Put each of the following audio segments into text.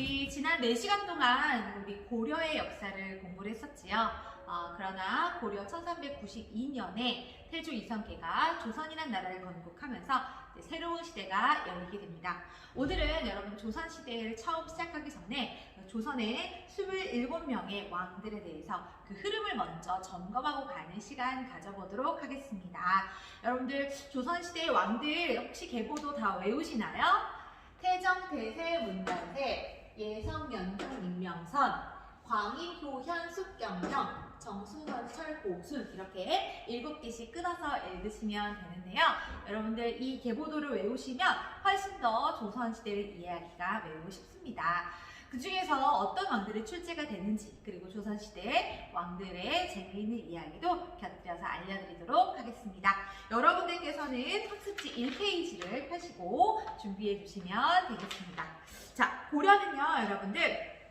우리 지난 4시간 동안 우리 고려의 역사를 공부를 했었지요. 그러나 고려 1392년에 태조 이성계가 조선이라는 나라를 건국하면서 새로운 시대가 열리게 됩니다. 오늘은 여러분 조선시대를 처음 시작하기 전에 조선의 27명의 왕들에 대해서 그 흐름을 먼저 점검하고 가는 시간 가져보도록 하겠습니다. 여러분들 조선시대의 왕들 혹시 계보도 다 외우시나요? 태정, 대세, 문단세, 예성, 면종, 임명선, 광인, 효현, 숙경령, 정순원철, 고순 이렇게 7개씩 끊어서 읽으시면 되는데요. 여러분들 이 계보도를 외우시면 훨씬 더 조선시대를 이해하기가 매우 쉽습니다. 그 중에서 어떤 왕들이 출제가 되는지 그리고 조선시대 왕들의 재미있는 이야기도 곁들여서 알려드리도록 하겠습니다. 여러분들께서는 학습지 1페이지를 펴시고 준비해 주시면 되겠습니다. 자, 고려는요 여러분들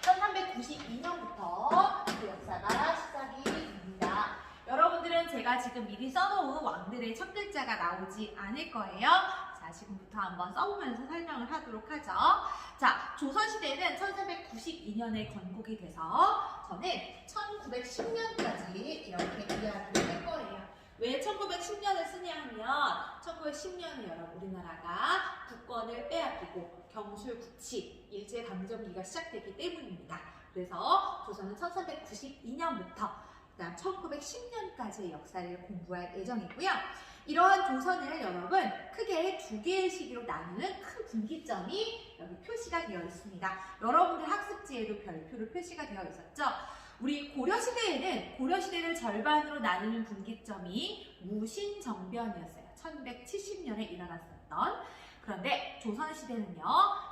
1392년부터 그 역사가 시작이 됩니다. 여러분들은 제가 지금 미리 써놓은 왕들의 첫 글자가 나오지 않을 거예요. 자, 지금부터 한번 써보면서 설명을 하도록 하죠. 자, 조선시대는 1392년에 건국이 돼서 저는 1910년까지 이렇게 이야기를 할 거예요. 왜 1910년을 쓰냐 하면 1910년에 여러분 우리나라가 국권을 빼앗기고 경술국치, 일제강점기가 시작되기 때문입니다. 그래서 조선은 1392년부터 그다음 1910년까지의 역사를 공부할 예정이고요. 이러한 조선을 여러분 크게 2개의 시기로 나누는 큰 분기점이 여기 표시가 되어 있습니다. 여러분들 학습지에도 별표로 표시가 되어 있었죠. 우리 고려시대를 절반으로 나누는 분기점이 무신정변이었어요. 1170년에 일어났었던. 그런데 조선시대는요,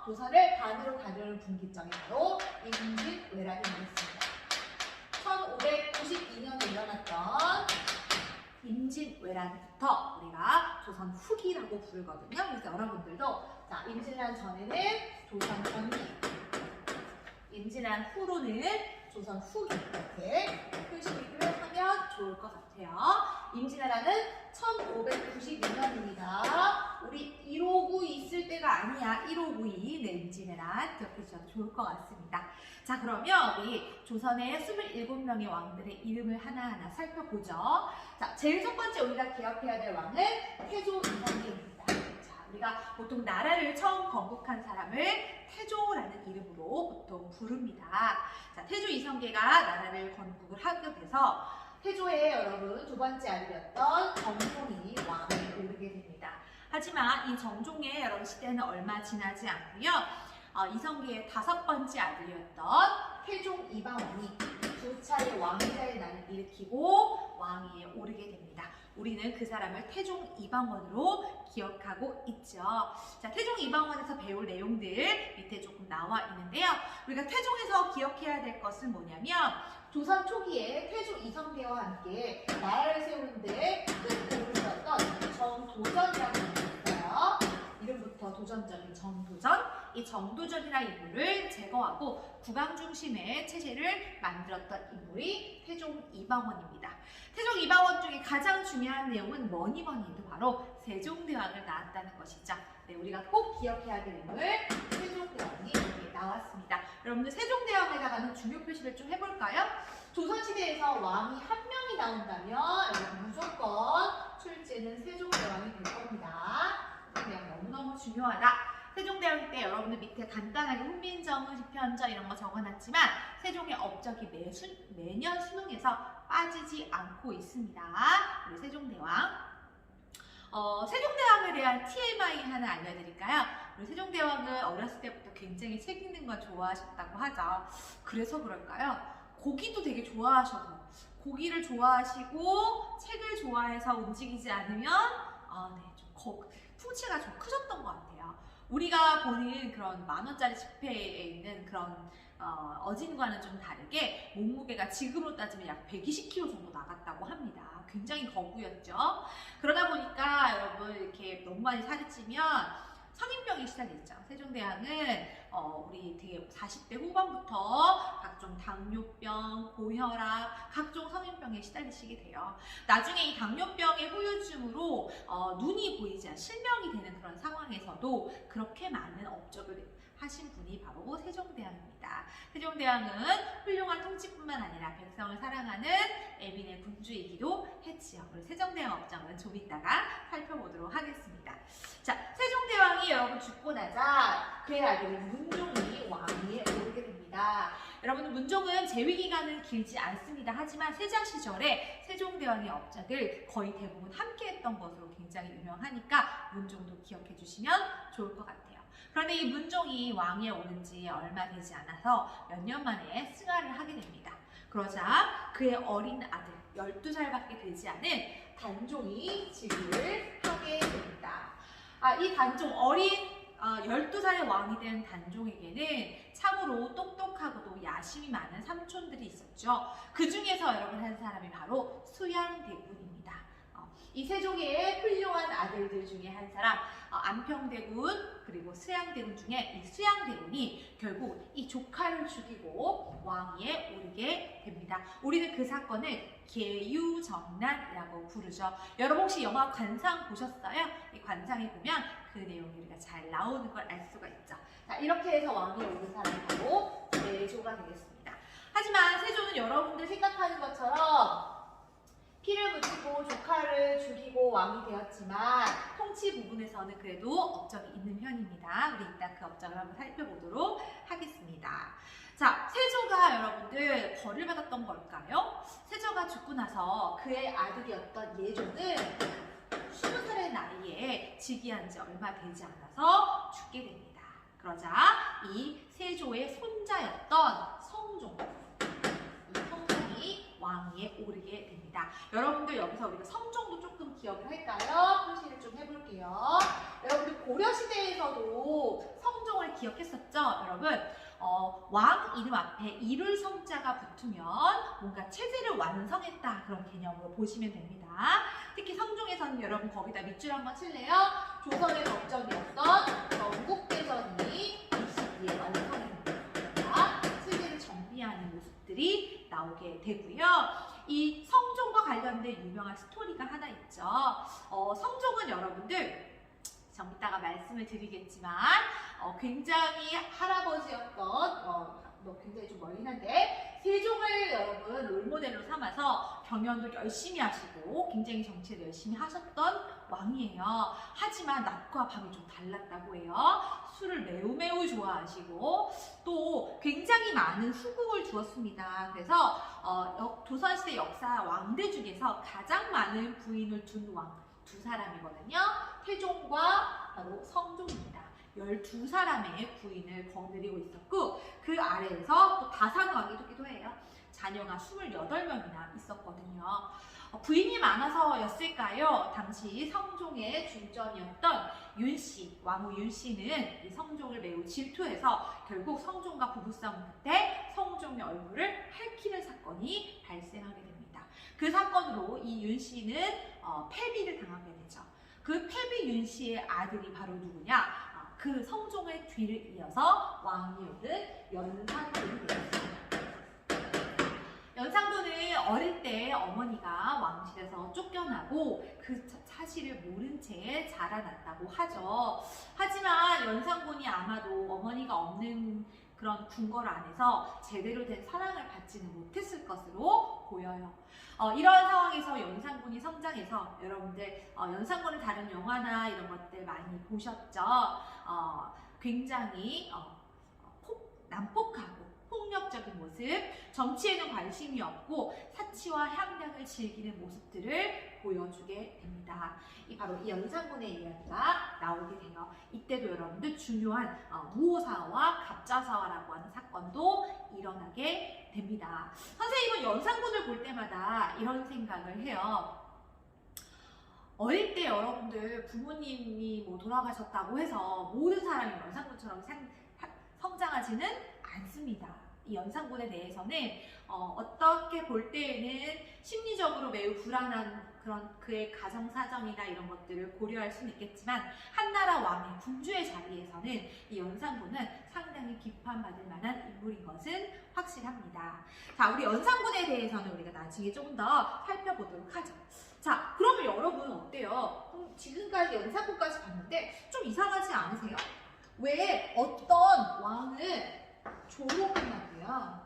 조선을 반으로 가르는 분기점이 바로 임진왜란이었습니다. 1592년에 일어났던 임진왜란부터 우리가 조선 후기라고 부르거든요. 그래서 여러분들도 자, 임진왜란 전에는 조선 전기, 임진왜란 후로는 조선 후기 이렇게 표시를 하면 좋을 것 같아요. 임진왜란은 1592년입니다. 우리 1592 있을 때가 아니야. 1592 네, 임진왜란 기억해 주셔도 좋을 것 같습니다. 자, 그러면 우리 조선의 27명의 왕들의 이름을 하나하나 살펴보죠. 자, 제일 첫 번째 우리가 기억해야 될 왕은 태조 이성계입니다. 자, 우리가 보통 나라를 처음 건국한 사람을 태조라는 이름으로 보통 부릅니다. 자, 태조 이성계가 나라를 건국을 하게 돼서 태조의 여러분 2번째 아들이었던 정종이 왕에 오르게 됩니다. 하지만 이 정종의 여러분 시대는 얼마 지나지 않고요. 이성계의 5번째 아들이었던 태종 이방원이 2차례 왕자의 난을 일으키고 왕위에 오르게 됩니다. 우리는 그 사람을 태종 이방원으로 기억하고 있죠. 자, 태종 이방원에서 배울 내용들 밑에 조금 나와 있는데요. 우리가 태종에서 기억해야 될 것은 뭐냐면 조선 초기에 태종 이성계와 함께 나라를 세우는데 큰 도움을 줬던 정도전이라는 분이 있어요. 이름부터 도전적인 정도전. 이 정도전이라는 인물을 제거하고 국왕 중심의 체제를 만들었던 인물이 태종 이방원입니다. 태종 이방원 중에 가장 중요한 내용은 뭐니 해도 바로 세종대왕을 낳았다는 것이죠. 네, 우리가 꼭 기억해야 될 인물 세종대왕이 여기 나왔습니다. 여러분들 세종대왕에다가는 중요 표시를 좀 해볼까요? 조선시대에서 왕이 한 명이 나온다면 여러분 무조건 출제는 세종대왕이 될 겁니다. 세종대왕 너무너무 중요하다. 세종대왕 때 여러분들 밑에 간단하게 훈민정음, 집현전 이런 거 적어놨지만 세종의 업적이 매년 수능에서 빠지지 않고 있습니다. 우리 세종대왕. 세종대왕에 대한 TMI 하나 알려드릴까요? 우리 세종대왕은 어렸을 때부터 굉장히 책 읽는 걸 좋아하셨다고 하죠. 그래서 그럴까요? 고기도 되게 좋아하셔서 고기를 좋아하시고 책을 좋아해서 움직이지 않으면 풍치가 좀 크셨던 것 같아요. 우리가 보는 그런 10,000원짜리 지폐에 있는 그런 어진과는 좀 다르게 몸무게가 지금으로 따지면 약 120kg 정도 나갔다고 합니다. 굉장히 거구였죠. 그러다 보니까 여러분 이렇게 너무 많이 살이 찌면 성인병에 시달렸죠. 세종대왕은 우리 되게 40대 후반부터 각종 당뇨병, 고혈압, 각종 성인병에 시달리시게 돼요. 나중에 이 당뇨병의 후유증으로 눈이 보이지 않는 실명이 되는 그런 상황에서도 그렇게 많은 업적을 하신 분이 바로 세종대왕입니다. 세종대왕은 훌륭한 통치뿐만 아니라 백성을 사랑하는 애민의 군주이기도 했지요. 우리 세종대왕 업적은 좀 이따가 살펴보도록 하겠습니다. 자, 세종대왕이 여러분 죽고 나자 그의 아들 문종이 왕위에 오르게 됩니다. 여러분, 문종은 재위 기간은 길지 않습니다. 하지만 세자 시절에 세종대왕의 업적을 거의 대부분 함께했던 것으로 굉장히 유명하니까 문종도 기억해 주시면 좋을 것 같아요. 그런데 이 문종이 왕위에 오른 지 얼마 되지 않아서 몇 년 만에 승하를 하게 됩니다. 그러자 그의 어린 아들 12살밖에 되지 않은 단종이 즉위를 하게 됩니다. 이 단종, 어린 12살의 왕이 된 단종에게는 참으로 똑똑하고도 야심이 많은 삼촌들이 있었죠. 그 중에서 여러분 한 사람이 바로 수양대군입니다. 이 세종의 훌륭한 아들들 중에 한 사람, 안평대군 그리고 수양대군 중에 이 수양대군이 결국 이 조카를 죽이고 왕위에 오르게 됩니다. 우리는 그 사건을 계유정난이라고 부르죠. 여러분 혹시 영화 관상 보셨어요? 이 관상에 보면 그 내용이 우리가 잘 나오는 걸 알 수가 있죠. 자, 이렇게 해서 왕위에 오른 사람이 바로 세조가 되겠습니다. 하지만 세조는 여러분들 생각하는 것처럼 피를 묻히고 조카를 죽이고 왕이 되었지만 통치 부분에서는 그래도 업적이 있는 편입니다. 우리 이따 그 업적을 한번 살펴보도록 하겠습니다. 자, 세조가 여러분들 벌을 받았던 걸까요? 세조가 죽고 나서 그의 아들이었던 예조는 20살의 나이에 즉위한 지 얼마 되지 않아서 죽게 됩니다. 그러자 이 세조의 손자였던 성종, 왕위에 오르게 됩니다. 여러분들 여기서 우리가 성종도 조금 기억을 할까요? 표시를 좀 해볼게요. 여러분들 고려시대에서도 성종을 기억했었죠? 여러분 왕 이름 앞에 이룰 성자가 붙으면 뭔가 체제를 완성했다 그런 개념으로 보시면 됩니다. 특히 성종에서는 여러분 거기다 밑줄 한번 칠래요? 조선의 법정이었던 전국대전이 이 시기에 완성이 됩니다. 체제를 정비하는 모습들이 나오게 되고요. 이 성종과 관련된 유명한 스토리가 하나 있죠. 성종은 여러분들 좀 이따가 말씀을 드리겠지만 굉장히 할아버지였던 굉장히 좀 멀긴 한데 세종을 여러분 롤모델로 삼아서 경연도 열심히 하시고 굉장히 정치를 열심히 하셨던 왕이에요. 하지만 낮과 밤이 좀 달랐다고 해요. 술을 매우 좋아하시고 또 굉장히 많은 후궁을 두었습니다. 그래서 조선시대 역사 왕들 중에서 가장 많은 부인을 둔 왕 두 사람이거든요. 태종과 바로 성종입니다. 12사람의 부인을 거느리고 있었고 그 아래에서 또 다산왕이 되기도 해요. 자녀가 28명이나 있었거든요. 부인이 많아서였을까요? 당시 성종의 중전이었던 윤씨, 왕후 윤씨는 이 성종을 매우 질투해서 결국 성종과 부부싸움 끝에 성종의 얼굴을 핥히는 사건이 발생하게 됩니다. 그 사건으로 이 윤씨는 패비를 당하게 되죠. 그 패비 윤씨의 아들이 바로 누구냐? 그 성종의 뒤를 이어서 왕이 오른 연산군이 되었습니다. 연산군은 어릴 때 어머니가 왕실에서 쫓겨나고 그 사실을 모른 채 자라났다고 하죠. 하지만 연산군이 아마도 어머니가 없는 그런 궁궐 안에서 제대로 된 사랑을 받지는 못했을 것으로 보여요. 이러한 상황에서 연산군이 성장해서 여러분들 연산군을 다룬 영화나 이런 것들 많이 보셨죠? 굉장히 난폭하고 폭력적인 모습, 정치에는 관심이 없고 사치와 향락을 즐기는 모습들을 보여주게 됩니다. 바로 이 연산군의 이야기가 나오게 돼요. 이때도 여러분들 중요한 무오사화와 갑자사화라고 하는 사건도 일어나게 됩니다. 선생님은 연산군을 볼 때마다 이런 생각을 해요. 어릴 때 여러분들 부모님이 돌아가셨다고 해서 모든 사람이 연산군처럼 성장하지는 않습니다. 이 연산군에 대해서는 어떻게 볼 때에는 심리적으로 매우 불안한 그런 그의 가정 사정이나 이런 것들을 고려할 수는 있겠지만 한나라 왕의 군주의 자리에서는 이 연산군은 상당히 비판받을 만한 인물인 것은 확실합니다. 자, 우리 연산군에 대해서는 우리가 나중에 좀 더 살펴보도록 하죠. 자, 그러면 여러분 어때요? 지금까지 연산군까지 봤는데 좀 이상하지 않으세요? 왜 어떤 왕을 조로 끝났고요.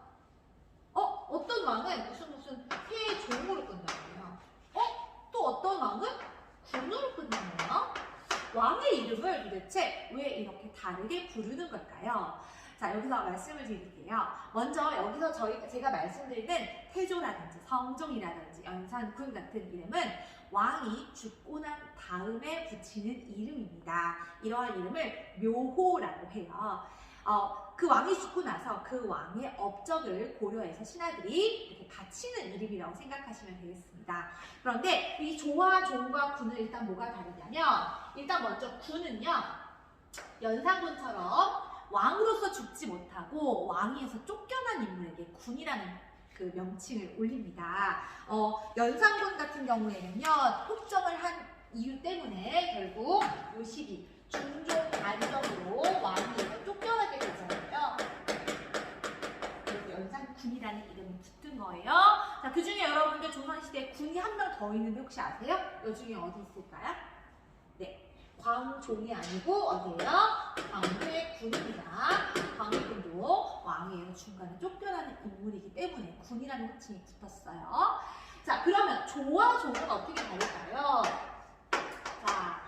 어떤 왕은 무슨 태종으로 끝났고요. 또 어떤 왕은 군으로 끝나네요. 왕의 이름을 도대체 왜 이렇게 다르게 부르는 걸까요? 자, 여기서 말씀을 드릴게요. 먼저 여기서 제가 말씀드리는 태조라든지 성종이라든지 연산군 같은 이름은 왕이 죽고 난 다음에 붙이는 이름입니다. 이러한 이름을 묘호라고 해요. 그 왕이 죽고 나서 그 왕의 업적을 고려해서 신하들이 이렇게 바치는 이름이라고 생각하시면 되겠습니다. 그런데 이 조와 종과 군은 일단 뭐가 다르냐면, 일단 먼저 군은요, 연산군처럼 왕으로서 죽지 못하고 왕위에서 쫓겨난 인물에게 군이라는 그 명칭을 올립니다. 연산군 같은 경우에는요, 폭정을 한 이유 때문에 결국 요 시기 중종 단정으로 왕위에서 쫓겨나게 되잖아요. 그래서 연산군이라는 이름이 붙은 거예요. 자, 그 중에 여러분들 조선시대에 군이 한 명 더 있는데 혹시 아세요? 요 중에 어디 있을까요? 네. 광종이 아니고 어디예요? 광해군입니다. 광해군도 왕위에서 중간에 쫓겨나는 인물이기 때문에 군이라는 호칭이 붙었어요. 자, 그러면 조와 종은 어떻게 다를까요? 자,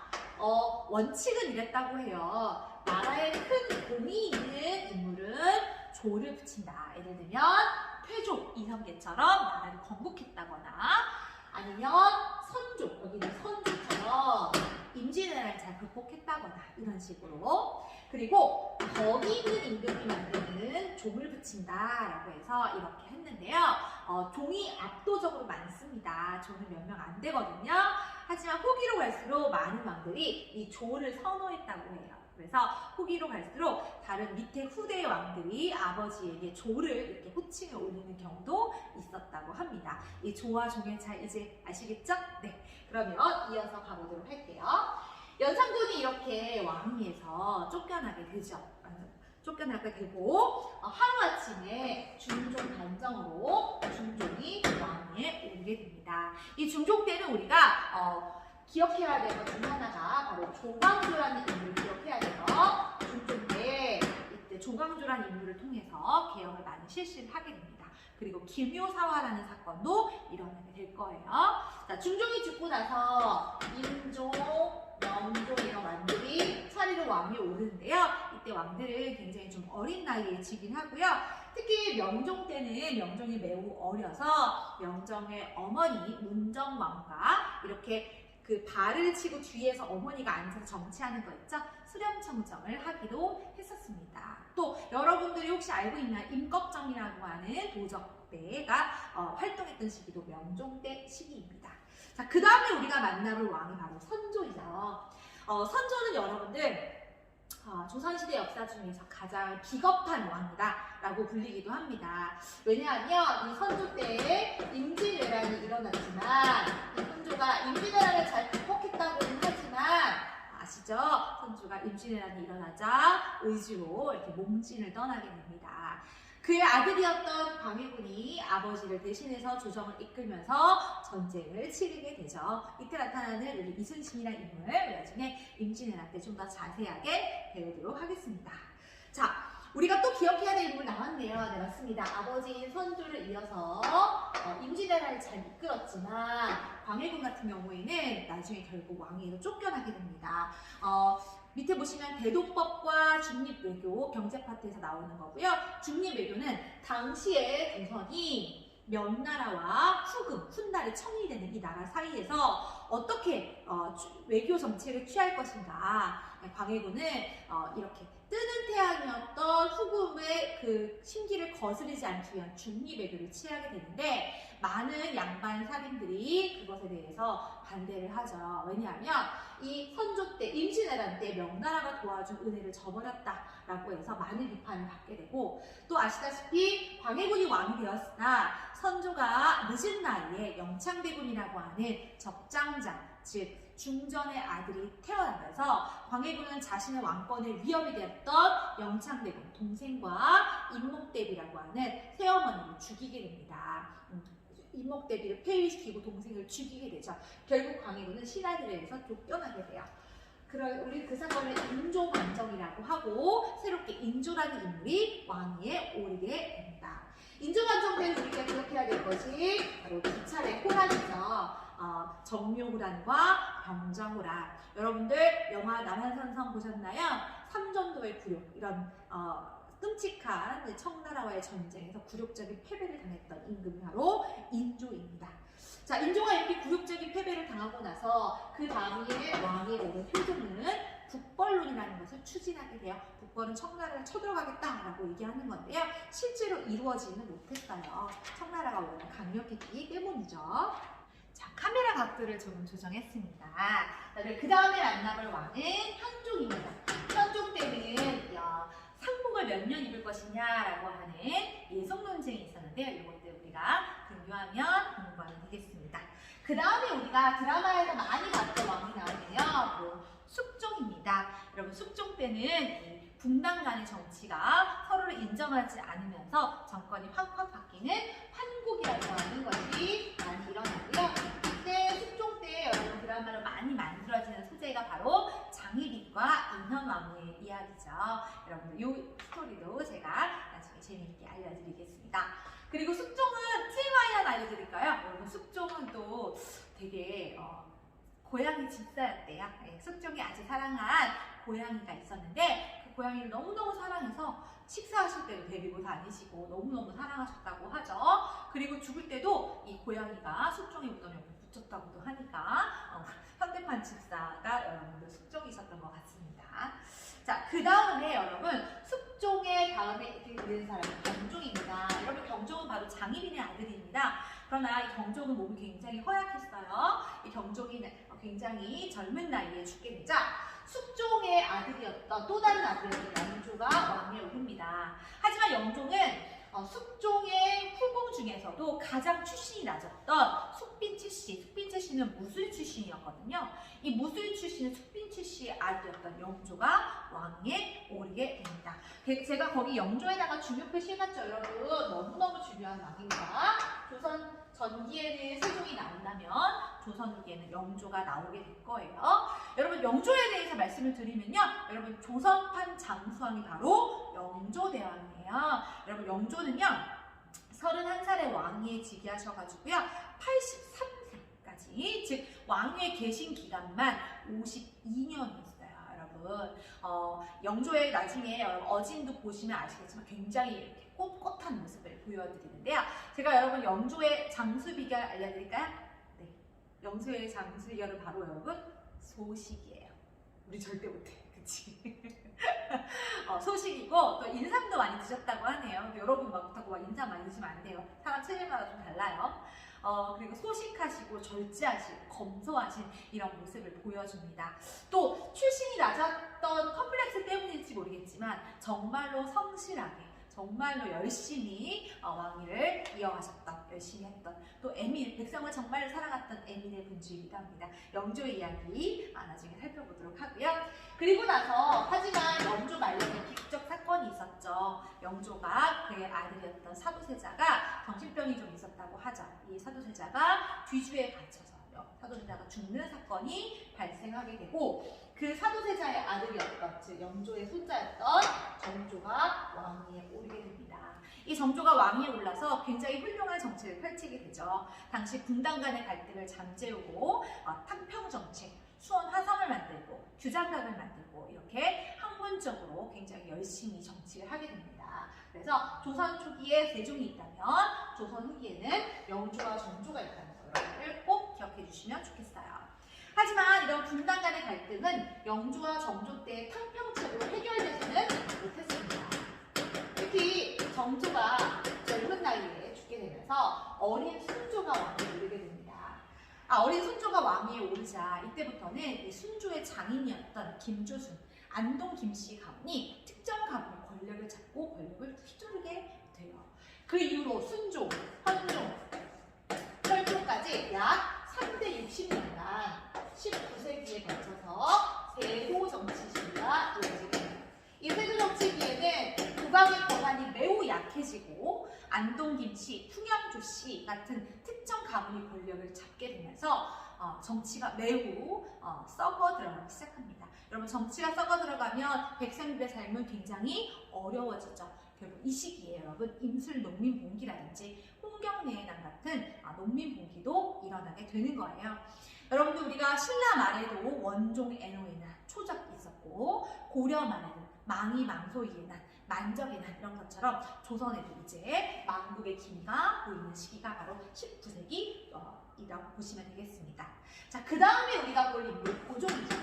원칙은 이랬다고 해요. 나라에 큰 공이 있는 인물은 조를 붙인다. 예를 들면 태조, 이성계처럼 나라를 건국했다거나 아니면 선조, 여기는 선조처럼 임진왜란을 잘 극복했다거나 이런 식으로. 그리고 거기 있는 임금이 만드는 종을 붙인다라고 해서 이렇게 했는데요. 종이 압도적으로 많습니다. 종은 몇 명 안 되거든요. 하지만 후기로 갈수록 많은 왕들이 이 조를 선호했다고 해요. 그래서 후기로 갈수록 다른 밑에 후대 왕들이 아버지에게 조를 이렇게 호칭을 올리는 경우도 있었다고 합니다. 이 조와 종의 차이 이제 아시겠죠? 네. 그러면 이어서 가보도록 할게요. 연산군이 이렇게 왕위에서 쫓겨나게 되죠. 쫓겨나게 되고 하루아침에 중종 단정으로 중종이 왕위에 오르게 됩니다. 이 중종 때는 우리가 기억해야 될 것 중 하나가 바로 조광조라는 인물을 기억해야 돼요. 중종 때 이때 조광조라는 인물을 통해서 개혁을 많이 실시를 하게 됩니다. 그리고 김효사화라는 사건도 일어나게 될 거예요. 자, 중종이 죽고 나서 임종, 명종 이런 왕들이 차례로 왕위에 오르는데요. 이때 왕들은 굉장히 좀 어린 나이에 지긴 하고요. 특히 명종 때는 명종이 매우 어려서 명종의 어머니 문정왕과 이렇게 그 발을 치고 뒤에서 어머니가 앉아서 정치하는 거 있죠? 수렴청정을 하기도 했었습니다. 또 여러분들이 혹시 알고 있나요? 임꺽정이라고 하는 도적대가 활동했던 시기도 명종 때 시기입니다. 자, 그 다음에 우리가 만나볼 왕이 바로 선조이죠. 선조는 여러분들 조선시대 역사 중에서 가장 비겁한 왕이다 라고 불리기도 합니다. 왜냐하면 이 선조 때에 임진왜란이 일어났지만 이 선조가 임진왜란을 잘 극복했다고는 하지만 아시죠? 선조가 임진왜란이 일어나자 의주로 이렇게 몽진을 떠나게 됩니다. 그의 아들이었던 광해군이 아버지를 대신해서 조정을 이끌면서 전쟁을 치르게 되죠. 이때 나타나는 우리 이순신이라는 인물 나중에 임진왜란 때 좀 더 자세하게 배우도록 하겠습니다. 자, 우리가 또 기억해야 될 인물 나왔네요. 네, 맞습니다. 아버지인 선조를 이어서 임진왜란을 잘 이끌었지만 광해군 같은 경우에는 나중에 결국 왕위에서 쫓겨나게 됩니다. 밑에 보시면 대도법과 중립외교 경제 파트에서 나오는 거고요. 중립외교는 당시에 조선이 명나라와 후금, 훗날에 청리되는 이 나라 사이에서 어떻게 외교 정책을 취할 것인가. 광해군은 이렇게 뜨는 태양이었던 후금의 그 심기를 거스르지 않기 위한 중립외교를 취하게 되는데 많은 양반 살인들이 그것에 대해서 반대를 하죠. 왜냐하면 이 선조 때, 임진왜란 때 명나라가 도와준 은혜를 저버렸다라고 해서 많은 비판을 받게 되고 또 아시다시피 광해군이 왕이 되었으나 선조가 늦은 나이에 영창대군이라고 하는 적장장, 즉 중전의 아들이 태어나면서 광해군은 자신의 왕권에 위협이 되었던 영창대군 동생과 임목대비라고 하는 새어머니를 죽이게 됩니다. 임목대비를 폐위시키고 동생을 죽이게 되죠. 결국 광해군은 신하들에 의해서 쫓겨나게 돼요. 우리 그 사건을 인조반정이라고 하고 새롭게 인조라는 인물이 왕위에 오르게 됩니다. 인조반정 때는 우리가 기억해야 될 것이 바로 두 차례 호란이죠. 정묘호란과 병정호란. 여러분들 영화 남한산성 보셨나요? 삼전도의 굴욕, 이런 끔찍한 청나라와의 전쟁에서 굴욕적인 패배를 당했던 임금이 바로 인조입니다. 자, 인조가 이렇게 굴욕적인 패배를 당하고 나서 그 다음에 왕위에 오른 효종은 북벌론이라는 것을 추진하게 돼요. 북벌은 청나라를 쳐들어가겠다라고 얘기하는 건데요. 실제로 이루어지는 못했어요. 청나라가 워낙 강력했기 때문이죠. 자, 카메라 각도를 조금 조정했습니다. 그 다음에 만나볼 왕은 현종입니다. 현종 때는 상복을 몇 년 입을 것이냐라고 하는 예속 논쟁이 있었는데요. 이것들 우리가 등교하면 공부하면 되겠습니다. 그 다음에 우리가 드라마에서 많이 봤던 왕이 나오면요. 숙종입니다. 여러분, 숙종 때는 분당 간의 정치가 서로를 인정하지 않으면서 정권이 확확 바뀌는 환국이라고 하는 것이 많이 일어나고요. 이때 숙종 때 여러분 드라마로 많이 만들어지는 소재가 바로 장희빈과 인현왕후의 이야기죠. 여러분들 이 스토리도 제가 나중에 재미있게 알려드리겠습니다. 그리고 숙종은 TMI 하나 알려드릴까요? 여러분, 숙종은 또 되게 고양이 집사였대요. 숙종이 아주 사랑한 고양이가 있었는데 그 고양이를 너무너무 사랑해서 식사하실 때도 데리고 다니시고 너무너무 사랑하셨다고 하죠. 그리고 죽을 때도 이 고양이가 숙종의 무덤에 붙였다고도 하니까 현대판 집사가 여러분들 숙종이셨던 것 같습니다. 자, 그 다음에 여러분, 숙종의 다음에 있는 사람은 경종입니다. 여러분, 경종은 바로 장희빈의 아들입니다. 그러나 이 경종은 몸이 굉장히 허약했어요. 이 경종이 굉장히 젊은 나이에 죽게 되자 숙종의 아들이었던 또 다른 아들이었던 영조가 왕위에 오릅니다. 하지만 영조는 숙종의 후궁 중에서도 가장 출신이 낮았던 숙빈 출씨는 무술 출신이었거든요. 이 무술 출신은 숙빈 출씨의 아들이었던 영조가 왕위에 오르게 됩니다. 제가 거기 영조에다가 중요표 해놨죠, 여러분. 너무너무 중요한 왕입니다. 조선 전기에는 세종이 나온다면 조선 후기에는 영조가 나오게 될 거예요. 여러분, 영조에 대해서 말씀을 드리면요, 여러분, 조선판 장수왕이 바로 영조대왕이에요. 여러분, 영조는요 31살에 왕위에 즉위하셔가지고요 83세까지, 즉 왕위에 계신 기간만 52년이었어요. 여러분, 영조의 나중에 어진도 보시면 아시겠지만 굉장히 이렇게 꼿꼿한 모습을 보여드리는데요. 제가 여러분 영조의 장수 비결 알려드릴까요? 네, 영조의 장수 비결은 바로 여러분 소식이에요. 우리 절대 못해, 그치? 소식이고 또 인삼도 많이 드셨다고 하네요. 여러분 막 그렇다고 막 인삼 많이 드시면 안 돼요. 사람 체질마다 좀 달라요. 그리고 소식하시고 절제하시고 검소하신 이런 모습을 보여줍니다. 또 출신이 낮았던 컴플렉스 때문일지 모르겠지만 정말로 성실하게, 정말로 열심히 왕위를 이어가셨던, 열심히 했던, 또 에밀, 백성을 정말 사랑했던 에밀의 분주이기도 합니다. 영조의 이야기 나중에 살펴보도록 하고요. 그리고 나서 하지만 영조 말년에 비극적 사건이 있었죠. 영조가 그의 아들이었던 사도세자가 정신병이 좀 있었다고 하죠. 이 사도세자가 뒤주에 갇혀서 사도세자가 죽는 사건이 발생하게 되고, 그 사도세자의 아들이었던, 즉 영조의 손자였던 정조가 왕위에 오르게 됩니다. 이 정조가 왕위에 올라서 굉장히 훌륭한 정책을 펼치게 되죠. 당시 분당 간의 갈등을 잠재우고 탕평정책, 수원 화성을 만들고 규장각을 만들고 이렇게 학문적으로 굉장히 열심히 정치를 하게 됩니다. 그래서 조선 초기에 세종이 있다면 조선 후기에는 영조와 정조가 있다는 것을 꼭 기억해 주시면 좋겠어요. 하지만 이런 분당 간의 갈등은 영조와 정조 때의 탕평책으로 해결되지는 못했습니다. 특히 정조가 젊은 나이에 죽게 되면서 어린 순조가 왕위에 오르게 됩니다. 어린 순조가 왕위에 오르자 이때부터는 이 순조의 장인이었던 김조순, 안동 김씨 가문이 특정 가문의 권력을 잡고 권력을 휘두르게 돼요. 그 이후로 순조, 헌종, 혈종까지 약 360년간 19세기에 걸쳐서 세도 정치 시기가 이어지게 됩니다. 이 세도 정치기에는 국왕의 권한이 매우 약해지고 안동 김씨, 풍영조씨 같은 특정 가문이 권력을 잡게 되면서 정치가 매우 썩어 들어가기 시작합니다. 여러분, 정치가 썩어 들어가면 백성들의 삶은 굉장히 어려워지죠. 결국 이 시기에 여러분 임술 농민봉기라든지 홍경내해당 같은 농민봉기도 일어나게 되는 거예요. 여러분들, 우리가 신라 말에도 원종 애노의 난, 초적이 있었고, 고려 말에는 망이 망소이의 난, 만적의 난, 이런 것처럼 조선에도 이제 망국의 기미가 보이는 시기가 바로 19세기이라고 보시면 되겠습니다. 자, 그 다음에 우리가 볼 인물 고종이죠.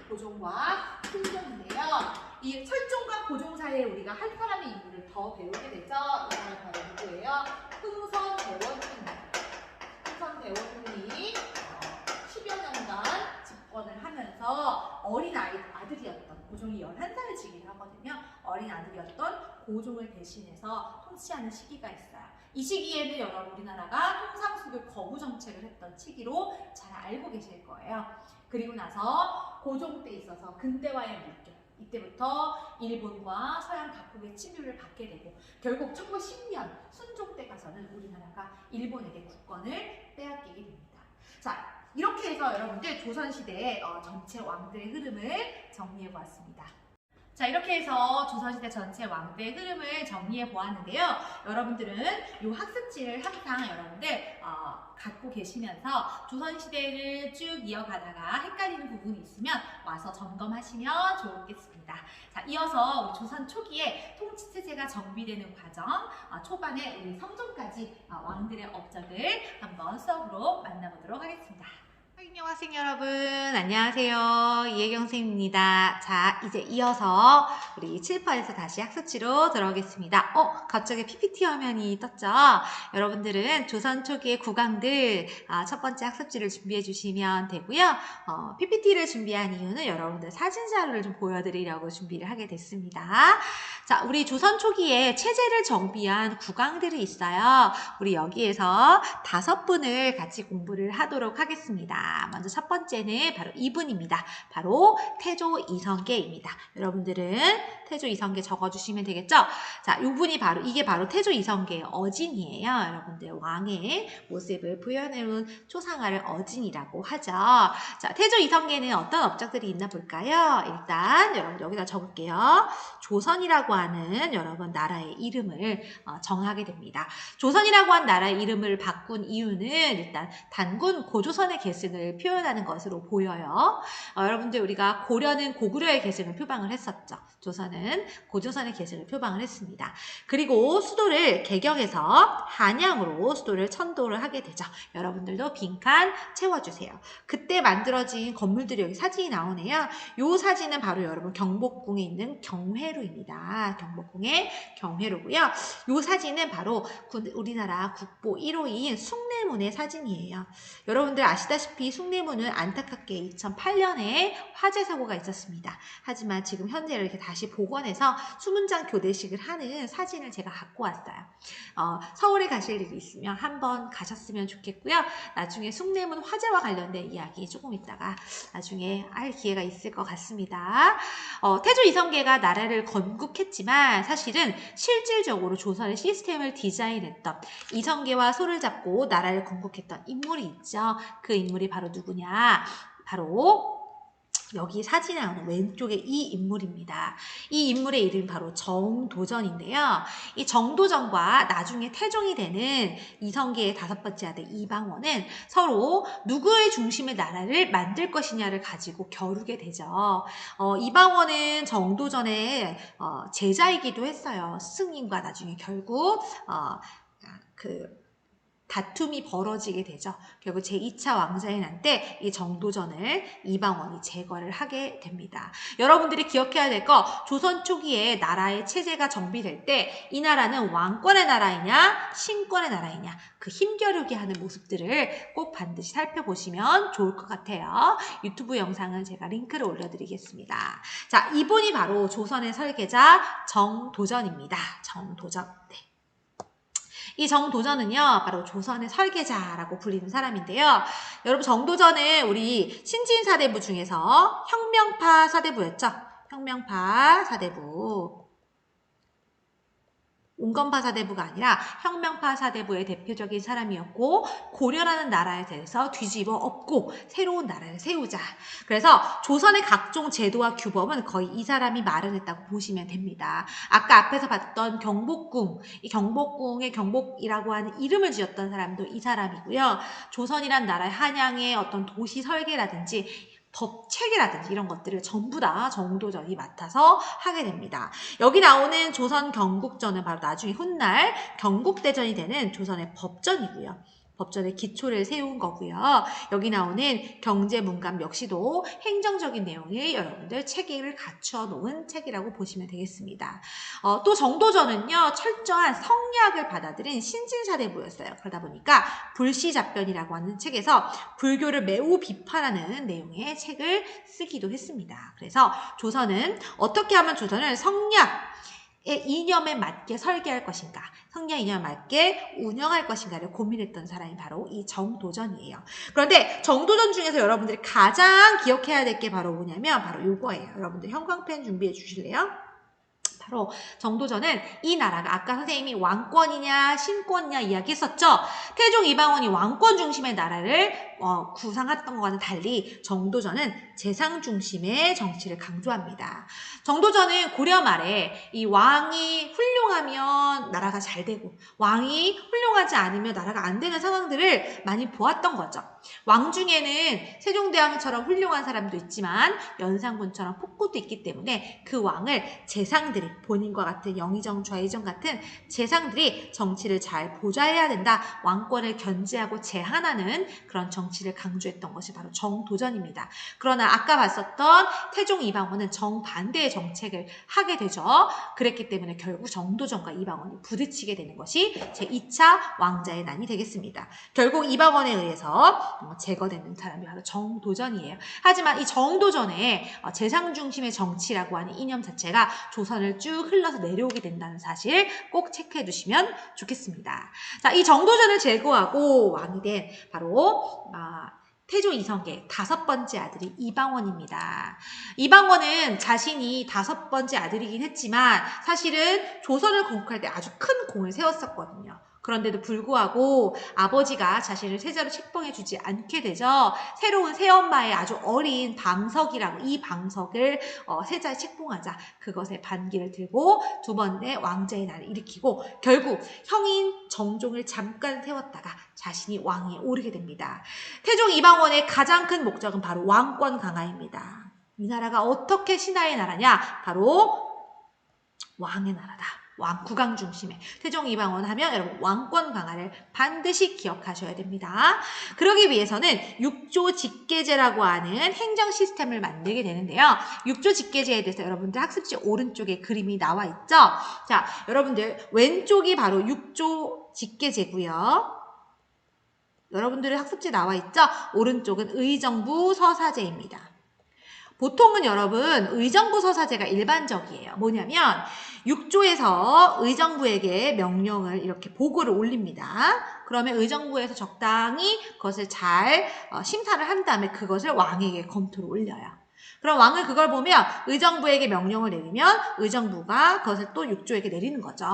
고종과 승종인데요. 이 철종과 고종 사이에 우리가 한 사람의 인물을 더 배우게 되죠. 이 사람은 바로 누구예요? 흥선대원군입니다. 흥선대원군이 10여 년간 집권을 하면서 어린 아들이었던 고종이 11살을 즉위를 하거든요. 어린 아들이었던 고종을 대신해서 통치하는 시기가 있어요. 이 시기에는 여러분 우리나라가 통상수교 거부 정책을 했던 시기로 잘 알고 계실 거예요. 그리고 나서 고종 때 있어서 근대화의 물결, 이때부터 일본과 서양 각국의 침략을 받게 되고 결국 1910년 순종 때 가서는 우리나라가 일본에게 국권을 빼앗기게 됩니다. 자, 이렇게 해서 여러분들 조선시대의 전체 왕들의 흐름을 정리해 보았습니다. 자, 이렇게 해서 조선시대 전체 왕들의 흐름을 정리해 보았는데요. 여러분들은 이 학습지를 항상 여러분들 갖고 계시면서 조선시대를 쭉 이어가다가 헷갈리는 부분이 있으면 와서 점검하시면 좋겠습니다. 자, 이어서 우리 조선 초기에 통치체제가 정비되는 과정, 초반에 우리 성종까지 왕들의 업적을 한번 수업으로 만나보도록 하겠습니다. 학교 학생 여러분, 안녕하세요. 이혜경 선생님입니다. 자, 이제 이어서 우리 칠판에서 다시 학습지로 들어오겠습니다. 갑자기 PPT 화면이 떴죠? 여러분들은 조선 초기의 국왕들 첫 번째 학습지를 준비해 주시면 되고요. PPT를 준비한 이유는 여러분들 사진 자료를 좀 보여드리려고 준비를 하게 됐습니다. 자, 우리 조선 초기에 체제를 정비한 국왕들이 있어요. 우리 여기에서 5분을 같이 공부를 하도록 하겠습니다. 먼저 첫 번째는 바로 이분입니다. 바로 태조 이성계입니다. 여러분들은 태조 이성계 적어주시면 되겠죠? 자, 이게 바로 태조 이성계의 어진이에요. 여러분들 왕의 모습을 표현해놓은 초상화를 어진이라고 하죠. 자, 태조 이성계는 어떤 업적들이 있나 볼까요? 일단 여러분 여기다 적을게요. 조선이라고 하는 여러분 나라의 이름을 정하게 됩니다. 조선이라고 한 나라의 이름을 바꾼 이유는 일단 단군 고조선의 계승을 표현하는 것으로 보여요. 여러분들 우리가 고려는 고구려의 계승을 표방을 했었죠. 조선은 고조선의 계승을 표방을 했습니다. 그리고 수도를 개경해서 한양으로 수도를 천도를 하게 되죠. 여러분들도 빈칸 채워주세요. 그때 만들어진 건물들이 여기 사진이 나오네요. 이 사진은 바로 여러분 경복궁에 있는 경회로입니다. 경복궁의 경회로고요. 이 사진은 바로 우리나라 국보 1호인 숭례문의 사진이에요. 여러분들 아시다시피 숭례문은 안타깝게 2008년에 화재 사고가 있었습니다. 하지만 지금 현재 이렇게 다시 복원해서 수문장 교대식을 하는 사진을 제가 갖고 왔어요. 서울에 가실 일이 있으면 한번 가셨으면 좋겠고요. 나중에 숭례문 화재와 관련된 이야기 조금 있다가 나중에 할 기회가 있을 것 같습니다. 태조 이성계가 나라를 건국했지만 사실은 실질적으로 조선의 시스템을 디자인했던 이성계와 손을 잡고 나라를 건국했던 인물이 있죠. 그 인물이 바로 누구냐? 바로 여기 사진에 나오는 왼쪽에 이 인물입니다. 이 인물의 이름이 바로 정도전인데요. 이 정도전과 나중에 태종이 되는 이성계의 5번째 아들 이방원은 서로 누구의 중심의 나라를 만들 것이냐를 가지고 겨루게 되죠. 이방원은 정도전의 제자이기도 했어요. 스승님과 나중에 결국 다툼이 벌어지게 되죠. 결국 제2차 왕자의 난 때 이 정도전을 이방원이 제거를 하게 됩니다. 여러분들이 기억해야 될 거, 조선 초기에 나라의 체제가 정비될 때 이 나라는 왕권의 나라이냐 신권의 나라이냐 그 힘겨루게 하는 모습들을 꼭 반드시 살펴보시면 좋을 것 같아요. 유튜브 영상은 제가 링크를 올려드리겠습니다. 자, 이분이 바로 조선의 설계자 정도전입니다. 정도전. 네. 이 정도전은요, 바로 조선의 설계자라고 불리는 사람인데요. 여러분, 정도전은 우리 신진사대부 중에서 혁명파 사대부였죠? 혁명파 사대부. 온건파 사대부가 아니라 혁명파 사대부의 대표적인 사람이었고 고려라는 나라에 대해서 뒤집어 엎고 새로운 나라를 세우자. 그래서 조선의 각종 제도와 규범은 거의 이 사람이 마련했다고 보시면 됩니다. 아까 앞에서 봤던 경복궁, 이 경복궁의 경복이라고 하는 이름을 지었던 사람도 이 사람이고요. 조선이란 나라의 한양의 어떤 도시 설계라든지 법책이라든지 이런 것들을 전부 다 정도전이 맡아서 하게 됩니다. 여기 나오는 조선 경국전은 바로 나중에 훗날 경국대전이 되는 조선의 법전이고요. 법전의 기초를 세운 거고요. 여기 나오는 경제문감 역시도 행정적인 내용이 여러분들 체계를 갖추어 놓은 책이라고 보시면 되겠습니다. 또 정도전은요, 철저한 성리학을 받아들인 신진사대부였어요. 그러다 보니까 불시잡변이라고 하는 책에서 불교를 매우 비판하는 내용의 책을 쓰기도 했습니다. 그래서 조선은 어떻게 하면 조선을 성리학의 이념에 맞게 설계할 것인가, 성리학 이념에 맞게 운영할 것인가를 고민했던 사람이 바로 이 정도전이에요. 그런데 정도전 중에서 여러분들이 가장 기억해야 될 게 바로 뭐냐면 바로 요거예요. 여러분들 형광펜 준비해 주실래요? 바로 정도전은 이 나라가 아까 선생님이 왕권이냐 신권이냐 이야기했었죠. 태종 이방원이 왕권 중심의 나라를 구상했던 것과는 달리 정도전은 재상 중심의 정치를 강조합니다. 정도전은 고려 말에 이 왕이 훌륭하면 나라가 잘 되고 왕이 훌륭하지 않으면 나라가 안 되는 상황들을 많이 보았던 거죠. 왕 중에는 세종대왕처럼 훌륭한 사람도 있지만 연산군처럼 폭군도 있기 때문에 그 왕을 재상들이 본인과 같은 영의정, 좌의정 같은 재상들이 정치를 잘 보좌해야 된다. 왕권을 견제하고 제한하는 그런 정치를 강조했던 것이 바로 정도전입니다. 그러나 아까 봤었던 태종 이방원은 정반대의 정책을 하게 되죠. 그랬기 때문에 결국 정도전과 이방원이 부딪히게 되는 것이 제2차 왕자의 난이 되겠습니다. 결국 이방원에 의해서 제거되는 사람이 바로 정도전이에요. 하지만 이 정도전에 재상 중심의 정치라고 하는 이념 자체가 조선을 쭉 흘러서 내려오게 된다는 사실 꼭 체크해 두시면 좋겠습니다. 자, 이 정도전을 제거하고 왕이 된 바로 태조 이성계의 5번째 아들이 이방원입니다. 이방원은 자신이 5번째 아들이긴 했지만 사실은 조선을 건국할 때 아주 큰 공을 세웠었거든요. 그런데도 불구하고 아버지가 자신을 세자로 책봉해주지 않게 되죠. 새로운 새엄마의 아주 어린 방석이라고 이 방석을 세자에 책봉하자 그것에 반기를 들고 두 번째 왕자의 날을 일으키고 결국 형인 정종을 잠깐 세웠다가 자신이 왕위에 오르게 됩니다. 태종 이방원의 가장 큰 목적은 바로 왕권 강화입니다. 이 나라가 어떻게 신하의 나라냐? 바로 왕의 나라다. 국왕 중심의 태종 이방원 하면 여러분 왕권 강화를 반드시 기억하셔야 됩니다. 그러기 위해서는 육조 직계제라고 하는 행정 시스템을 만들게 되는데요. 육조 직계제에 대해서 여러분들 학습지 오른쪽에 그림이 나와 있죠. 자, 여러분들 왼쪽이 바로 육조 직계제고요. 여러분들의 학습지에 나와 있죠. 오른쪽은 의정부 서사제입니다. 보통은 여러분 의정부 서사제가 일반적이에요. 뭐냐면 6조에서 의정부에게 명령을 이렇게 보고를 올립니다. 그러면 의정부에서 적당히 그것을 잘 심사를 한 다음에 그것을 왕에게 검토를 올려요. 그럼 왕은 그걸 보면 의정부에게 명령을 내리면 의정부가 그것을 또 6조에게 내리는 거죠.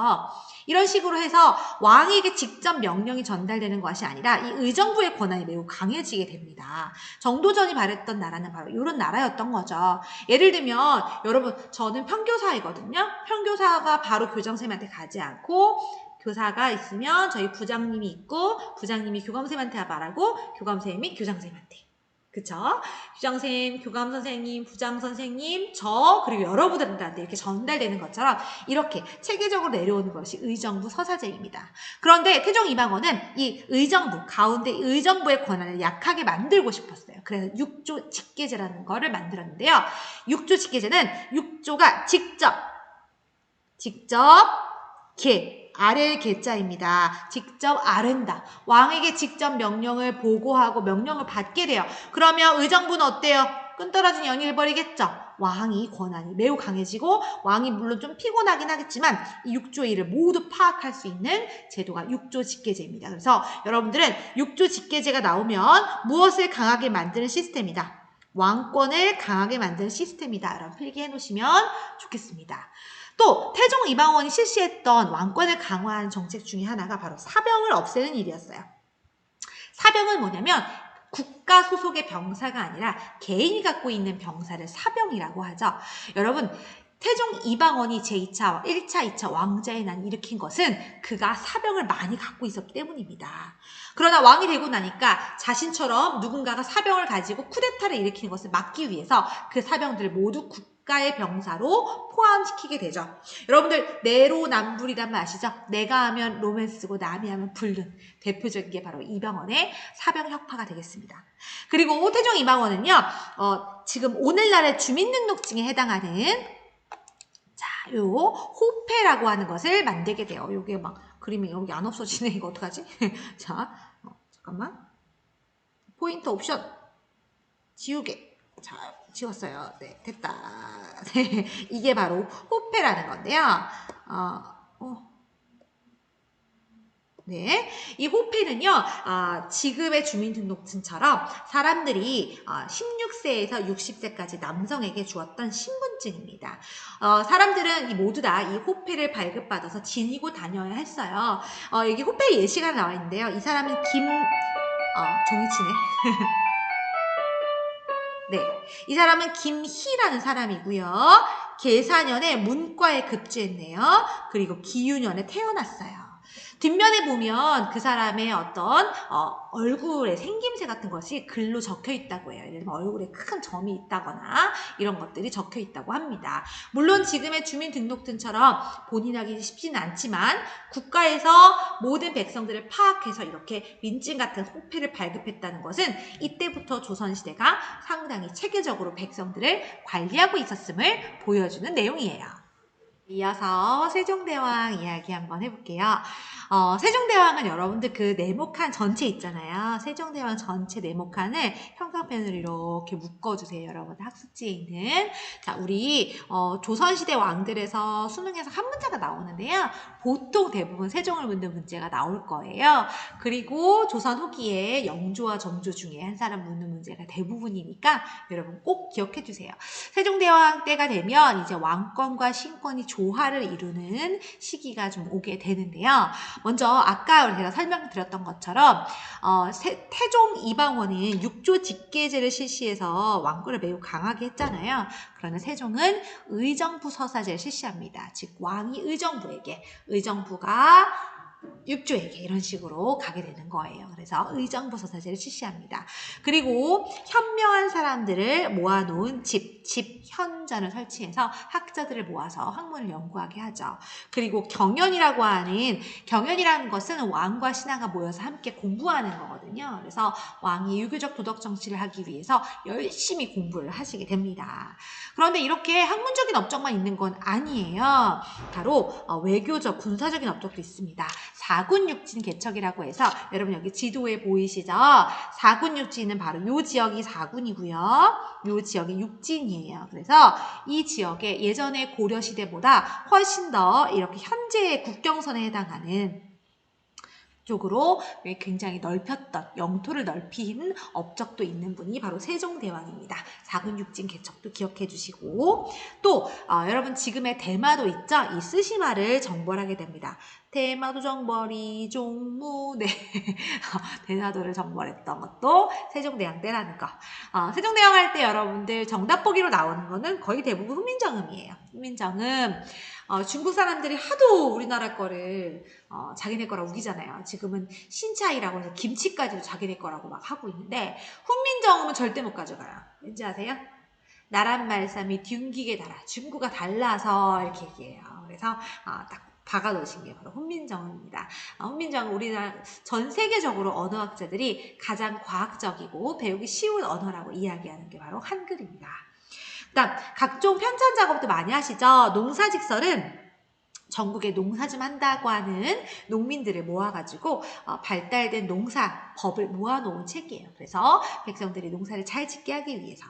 이런 식으로 해서 왕에게 직접 명령이 전달되는 것이 아니라 이 의정부의 권한이 매우 강해지게 됩니다. 정도전이 발했던 나라는 바로 이런 나라였던 거죠. 예를 들면 여러분 저는 평교사이거든요. 평교사가 바로 교장선생님한테 가지 않고 교사가 있으면 저희 부장님이 있고 부장님이 교감선생님한테 말하고 교감선생님이 교장선생님한테 그쵸? 교장선생님, 교감선생님, 부장선생님, 저 그리고 여러분들한테 이렇게 전달되는 것처럼 이렇게 체계적으로 내려오는 것이 의정부 서사제입니다. 그런데 태종 이방원은 이 의정부, 가운데 의정부의 권한을 약하게 만들고 싶었어요. 그래서 육조 직계제라는 거를 만들었는데요. 육조 직계제는 육조가 직접 아래의 계자입니다. 직접 아른다. 왕에게 직접 명령을 보고하고 명령을 받게 돼요. 그러면 의정부는 어때요? 끈떨어진 연일을 벌이겠죠. 왕이 권한이 매우 강해지고 왕이 물론 좀 피곤하긴 하겠지만 이 6조의 일을 모두 파악할 수 있는 제도가 육조 직계제입니다. 그래서 여러분들은 육조 직계제가 나오면 무엇을 강하게 만드는 시스템이다. 왕권을 강하게 만드는 시스템이다. 라고 필기해 놓으시면 좋겠습니다. 또 태종 이방원이 실시했던 왕권을 강화한 정책 중에 하나가 바로 사병을 없애는 일이었어요. 사병은 뭐냐면 국가 소속의 병사가 아니라 개인이 갖고 있는 병사를 사병이라고 하죠. 여러분, 태종 이방원이 제2차, 1차, 2차 왕자의 난 일으킨 것은 그가 사병을 많이 갖고 있었기 때문입니다. 그러나 왕이 되고 나니까 자신처럼 누군가가 사병을 가지고 쿠데타를 일으키는 것을 막기 위해서 그 사병들을 모두 국가의 병사로 포함시키게 되죠. 여러분들 내로남불이란 말 아시죠? 내가 하면 로맨스고 남이 하면 불륜. 대표적인 게 바로 이방원의 사병 혁파가 되겠습니다. 그리고 태종 이방원은요, 지금 오늘날의 주민등록증에 해당하는 요 호패라고 하는 것을 만들게 돼요. 요게 막 그림이 여기 안 없어지네. 이거 어떡하지? 자, 잠깐만. 포인트 옵션 지우개. 자, 지웠어요. 네, 됐다. 네, 이게 바로 호패라는 건데요. 네, 이 호패는요, 지금의 주민등록증처럼 사람들이 16세에서 60세까지 남성에게 주었던 신분증입니다. 사람들은 모두 다 이 호패를 발급받아서 지니고 다녀야 했어요. 여기 호패 예시가 나와 있는데요. 이 사람은 종이치네. 네, 이 사람은 김희라는 사람이고요. 계사년에 문과에 급제했네요. 그리고 기유년에 태어났어요. 뒷면에 보면 그 사람의 어떤 얼굴의 생김새 같은 것이 글로 적혀 있다고 해요. 예를 들면 얼굴에 큰 점이 있다거나 이런 것들이 적혀 있다고 합니다. 물론 지금의 주민등록증처럼 본인하기 쉽지는 않지만 국가에서 모든 백성들을 파악해서 이렇게 민증 같은 호패를 발급했다는 것은 이때부터 조선시대가 상당히 체계적으로 백성들을 관리하고 있었음을 보여주는 내용이에요. 이어서 세종대왕 이야기 한번 해볼게요. 세종대왕은 여러분들 그 네모칸 전체 있잖아요. 세종대왕 전체 네모칸을 형광펜으로 이렇게 묶어주세요. 여러분들 학습지에 있는. 자, 우리 조선시대 왕들에서 수능에서 한 문제가 나오는데요. 보통 대부분 세종을 묻는 문제가 나올 거예요. 그리고 조선 후기에 영조와 정조 중에 한 사람 묻는 문제가 대부분이니까 여러분 꼭 기억해 주세요. 세종대왕 때가 되면 이제 왕권과 신권이 조화를 이루는 시기가 좀 오게 되는데요. 먼저 아까 제가 설명드렸던 것처럼 태종 이방원은 육조 직계제를 실시해서 왕권을 매우 강하게 했잖아요. 그러나 세종은 의정부 서사제를 실시합니다. 즉 왕이 의정부가 육조에게 이런 식으로 가게 되는 거예요. 그래서 의정부 서사제를 실시합니다. 그리고 현명한 사람들을 모아놓은 집현전을 설치해서 학자들을 모아서 학문을 연구하게 하죠. 그리고 경연이라는 것은 왕과 신하가 모여서 함께 공부하는 거거든요. 그래서 왕이 유교적 도덕 정치를 하기 위해서 열심히 공부를 하시게 됩니다. 그런데 이렇게 학문적인 업적만 있는 건 아니에요. 바로 외교적, 군사적인 업적도 있습니다. 사군육진 개척이라고 해서 여러분 여기 지도에 보이시죠? 사군육진은 바로 요 지역이 사군이고요. 요 지역이 육진이에요. 그래서 이 지역에 예전에 고려시대보다 훨씬 더 이렇게 현재의 국경선에 해당하는 쪽으로 굉장히 넓혔던 영토를 넓힌 업적도 있는 분이 바로 세종대왕입니다. 사군육진 개척도 기억해 주시고 또 여러분 지금의 대마도 있죠? 이 쓰시마를 정벌하게 됩니다. 대마도 정벌이 종무 네 대마도를 정벌했던 것도 세종대왕 때라는 거. 세종대왕 할 때 여러분들 정답 보기로 나오는 거는 거의 대부분 훈민정음이에요. 훈민정음 중국 사람들이 하도 우리나라 거를 자기네 거라 우기잖아요. 지금은 신차이라고 해서 김치까지도 자기네 거라고 막 하고 있는데 훈민정음은 절대 못 가져가요. 왠지 아세요? 나란 말씀이 균기게 달아 중국가 달라서 이렇게 얘기해요. 그래서 딱 박아놓으신 게 바로 훈민정음입니다. 훈민정음 우리나라 전 세계적으로 언어학자들이 가장 과학적이고 배우기 쉬운 언어라고 이야기하는 게 바로 한글입니다. 그다음 각종 편찬 작업도 많이 하시죠. 농사직설은 전국에 농사 좀 한다고 하는 농민들을 모아가지고 발달된 농사법을 모아놓은 책이에요. 그래서 백성들이 농사를 잘 짓게 하기 위해서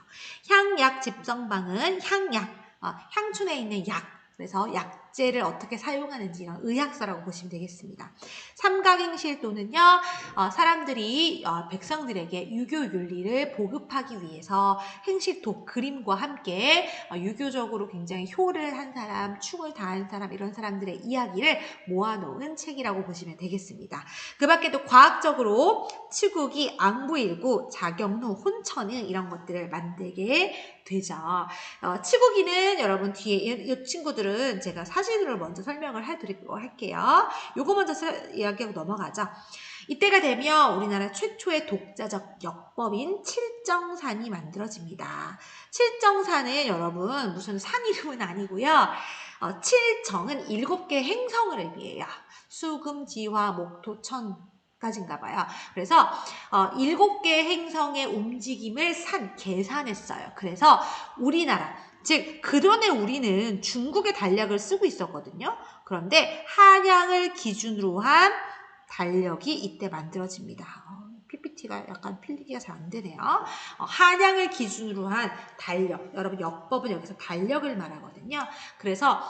향약 집성방은 향약, 향춘에 있는 약, 그래서 약 약재를 어떻게 사용하는지 이런 의학서라고 보시면 되겠습니다. 삼각행실도는요, 사람들이 백성들에게 유교 윤리를 보급하기 위해서 행실도 그림과 함께 유교적으로 굉장히 효를 한 사람, 충을 다한 사람 이런 사람들의 이야기를 모아놓은 책이라고 보시면 되겠습니다. 그 밖에도 과학적으로 치국이, 앙부일구, 자경루, 혼천은 이런 것들을 만들게 되죠. 치국이는 여러분 뒤에 이 친구들은 제가 사진으로 먼저 설명을 해드리도록 할게요. 요거 먼저 이야기하고 넘어가죠. 이때가 되면 우리나라 최초의 독자적 역법인 칠정산이 만들어집니다. 칠정산은 여러분 무슨 산 이름은 아니고요. 칠정은 7개 행성을 의미해요. 수금, 지화, 목토, 천까지인가 봐요. 그래서 7개 행성의 움직임을 계산했어요. 그래서 우리나라, 즉 그전에 우리는 중국의 달력을 쓰고 있었거든요. 그런데 한양을 기준으로 한 달력이 이때 만들어집니다. PPT가 약간 필기가 잘 안 되네요. 한양을 기준으로 한 달력, 여러분 역법은 여기서 달력을 말하거든요. 그래서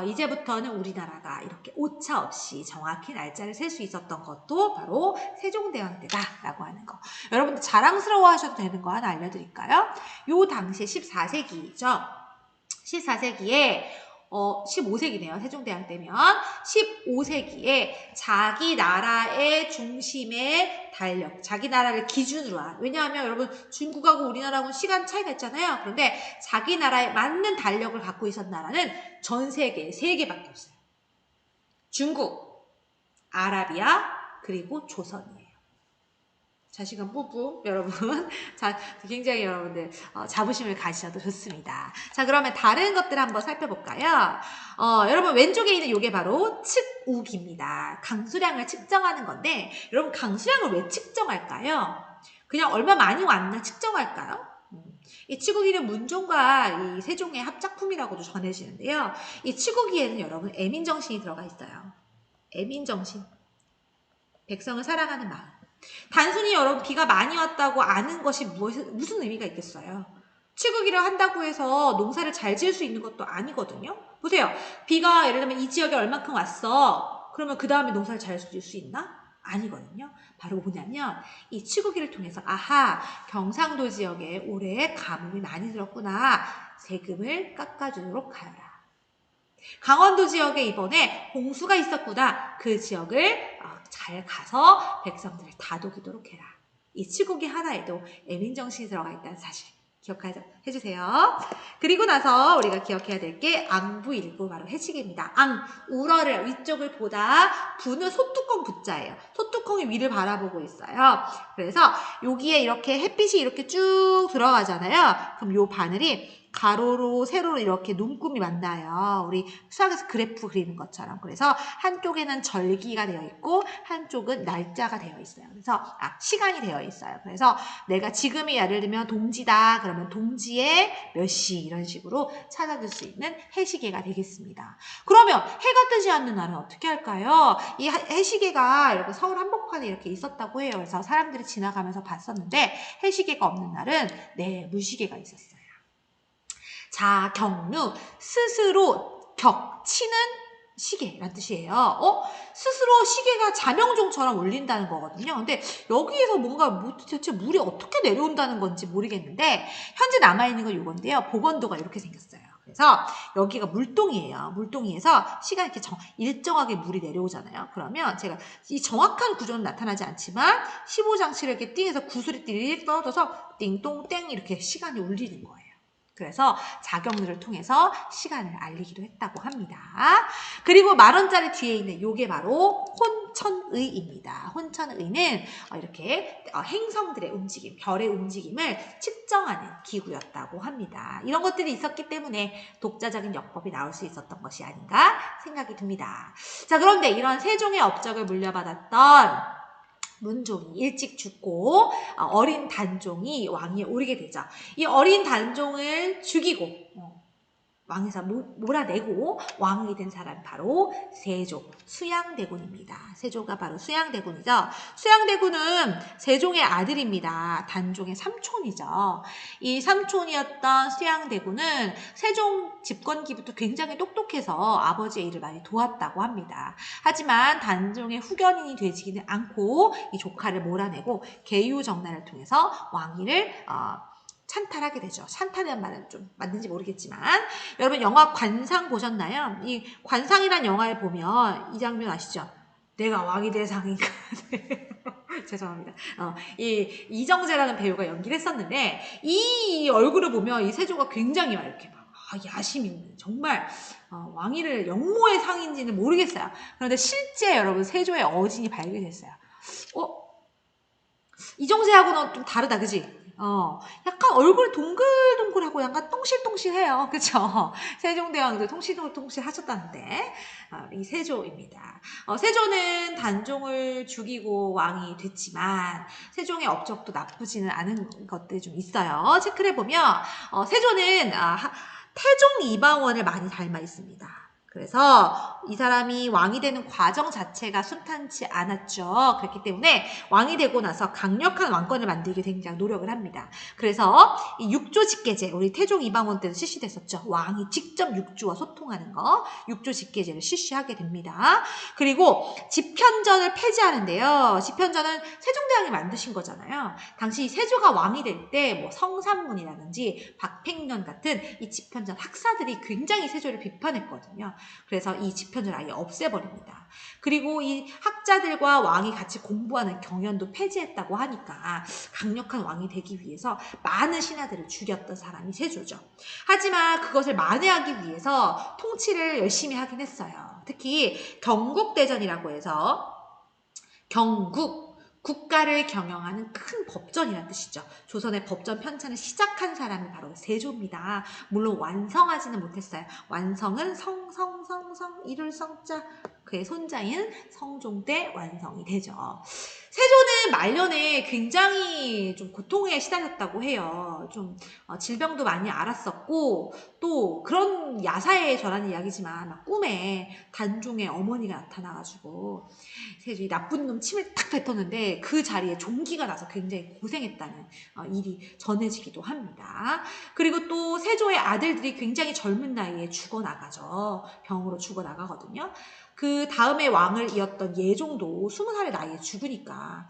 이제부터는 우리나라가 이렇게 오차 없이 정확히 날짜를 셀 수 있었던 것도 바로 세종대왕 때다라고 하는 거. 여러분들 자랑스러워 하셔도 되는 거 하나 알려드릴까요? 요 당시에 14세기죠. 14세기에 15세기네요. 세종대왕 때면 15세기에 자기 나라의 중심의 달력, 자기 나라를 기준으로 한, 왜냐하면 여러분 중국하고 우리나라하고는 시간 차이가 있잖아요. 그런데 자기 나라에 맞는 달력을 갖고 있었던 나라는 전 세계에 3개밖에 없어요. 중국, 아라비아, 그리고 조선이에요. 자신감 뿜뿜 여러분. 자, 굉장히 여러분들 자부심을 가지셔도 좋습니다. 자, 그러면 다른 것들 한번 살펴볼까요? 여러분 왼쪽에 있는 요게 바로 측욱입니다. 강수량을 측정하는 건데 여러분 강수량을 왜 측정할까요? 그냥 얼마 많이 왔나 측정할까요? 이 치국이는 문종과 이 세종의 합작품이라고도 전해지는데요. 이 치국이에는 여러분 애민정신이 들어가 있어요. 애민정신. 백성을 사랑하는 마음. 단순히 여러분 비가 많이 왔다고 아는 것이 무슨 의미가 있겠어요? 치국이를 한다고 해서 농사를 잘 지을 수 있는 것도 아니거든요. 보세요. 비가 예를 들면 이 지역에 얼만큼 왔어. 그러면 그 다음에 농사를 잘 지을 수 있나? 아니거든요. 바로 뭐냐면 이 치국이를 통해서 아하 경상도 지역에 올해 가뭄이 많이 들었구나. 세금을 깎아주도록 하여라. 강원도 지역에 이번에 홍수가 있었구나. 그 지역을 잘 가서 백성들을 다독이도록 해라. 이 치국이 하나에도 애민정신이 들어가 있다는 사실 기억해주세요. 그리고 나서 우리가 기억해야 될 게 앙부일구 바로 해시계입니다. 우러를 위쪽을 보다 부는 소뚜껑 부자예요. 소뚜껑이 위를 바라보고 있어요. 그래서 여기에 이렇게 햇빛이 이렇게 쭉 들어가잖아요. 그럼 요 바늘이 가로로 세로로 이렇게 눈금이 만나요. 우리 수학에서 그래프 그리는 것처럼. 그래서 한쪽에는 절기가 되어 있고 한쪽은 날짜가 되어 있어요. 그래서 시간이 되어 있어요. 그래서 내가 지금이 예를 들면 동지다. 그러면 동지에 몇 시 이런 식으로 찾아줄 수 있는 해시계가 되겠습니다. 그러면 해가 뜨지 않는 날은 어떻게 할까요? 이 해시계가 이렇게 서울 한복판에 이렇게 있었다고 해요. 그래서 사람들이 지나가면서 봤었는데 해시계가 없는 날은 물시계가 있었어요. 자, 경루, 스스로 치는 시계란 뜻이에요. 스스로 시계가 자명종처럼 울린다는 거거든요. 근데 여기에서 뭔가 대체 물이 어떻게 내려온다는 건지 모르겠는데 현재 남아있는 건 이건데요. 복원도가 이렇게 생겼어요. 그래서 여기가 물동이에요. 물동이에서 시간이 이렇게 일정하게 물이 내려오잖아요. 그러면 제가 이 정확한 구조는 나타나지 않지만 15장치를 이렇게 띵해서 구슬이 띠릭 떨어져서 띵동땡 이렇게 시간이 울리는 거예요. 그래서 자경루를 통해서 시간을 알리기도 했다고 합니다. 그리고 10,000원짜리 뒤에 있는 요게 바로 혼천의입니다. 혼천의는 이렇게 행성들의 움직임, 별의 움직임을 측정하는 기구였다고 합니다. 이런 것들이 있었기 때문에 독자적인 역법이 나올 수 있었던 것이 아닌가 생각이 듭니다. 자, 그런데 이런 세종의 업적을 물려받았던 문종이 일찍 죽고 어린 단종이 왕위에 오르게 되죠. 이 어린 단종을 죽이고 왕에서 몰아내고 왕이 된 사람이 바로 세조, 수양대군입니다. 세조가 바로 수양대군이죠. 수양대군은 세종의 아들입니다. 단종의 삼촌이죠. 이 삼촌이었던 수양대군은 세종 집권기부터 굉장히 똑똑해서 아버지의 일을 많이 도왔다고 합니다. 하지만 단종의 후견인이 되지는 않고 이 조카를 몰아내고 계유정난을 통해서 왕위를 찬탈하게 되죠. 찬탈이란 말은 좀 맞는지 모르겠지만 여러분 영화 관상 보셨나요? 이 관상이란 영화에 보면 이 장면 아시죠? 내가 왕이 될 상인가? 죄송합니다. 이정재라는 배우가 연기를 했었는데 이 얼굴을 보면 이 세조가 굉장히 막 이렇게 막 야심 있는 정말 왕위를 영모의 상인지는 모르겠어요. 그런데 실제 여러분 세조의 어진이 발견됐어요. 이정재하고는 좀 다르다, 그지? 약간 얼굴 동글동글하고 약간 똥실똥실해요. 그쵸? 세종대왕도 통실통실 하셨다는데, 이 세조입니다. 세조는 단종을 죽이고 왕이 됐지만, 세종의 업적도 나쁘지는 않은 것들이 좀 있어요. 체크를 해보면, 세조는, 태종 이방원을 많이 닮아 있습니다. 그래서 이 사람이 왕이 되는 과정 자체가 순탄치 않았죠. 그렇기 때문에 왕이 되고 나서 강력한 왕권을 만들기 굉장히 노력을 합니다. 그래서 이 육조 직계제, 우리 태종 이방원 때도 실시됐었죠. 왕이 직접 육주와 소통하는 거, 육조 직계제를 실시하게 됩니다. 그리고 집현전을 폐지하는데요. 집현전은 세종대왕이 만드신 거잖아요. 당시 세조가 왕이 될 때 뭐 성삼문이라든지 박팽년 같은 이 집현전 학사들이 굉장히 세조를 비판했거든요. 그래서 이 집현전을 아예 없애버립니다. 그리고 이 학자들과 왕이 같이 공부하는 경연도 폐지했다고 하니까 강력한 왕이 되기 위해서 많은 신하들을 죽였던 사람이 세조죠. 하지만 그것을 만회하기 위해서 통치를 열심히 하긴 했어요. 특히 경국대전이라고 해서 국가를 경영하는 큰 법전이라는 뜻이죠. 조선의 법전 편찬을 시작한 사람이 바로 세조입니다. 물론 완성하지는 못했어요. 완성은 이룰 성자, 그의 손자인 성종 때 완성이 되죠. 세조는 말년에 굉장히 좀 고통에 시달렸다고 해요. 좀 질병도 많이 앓았었고 또 그런 야사에 전하는 이야기지만 막 꿈에 단종의 어머니가 나타나가지고 세조 나쁜 놈 침을 탁 뱉었는데 그 자리에 종기가 나서 굉장히 고생했다는 일이 전해지기도 합니다. 그리고 또 세조의 아들들이 굉장히 젊은 나이에 죽어나가죠. 병으로 죽어나가거든요. 그 다음에 왕을 이었던 예종도 20살의 나이에 죽으니까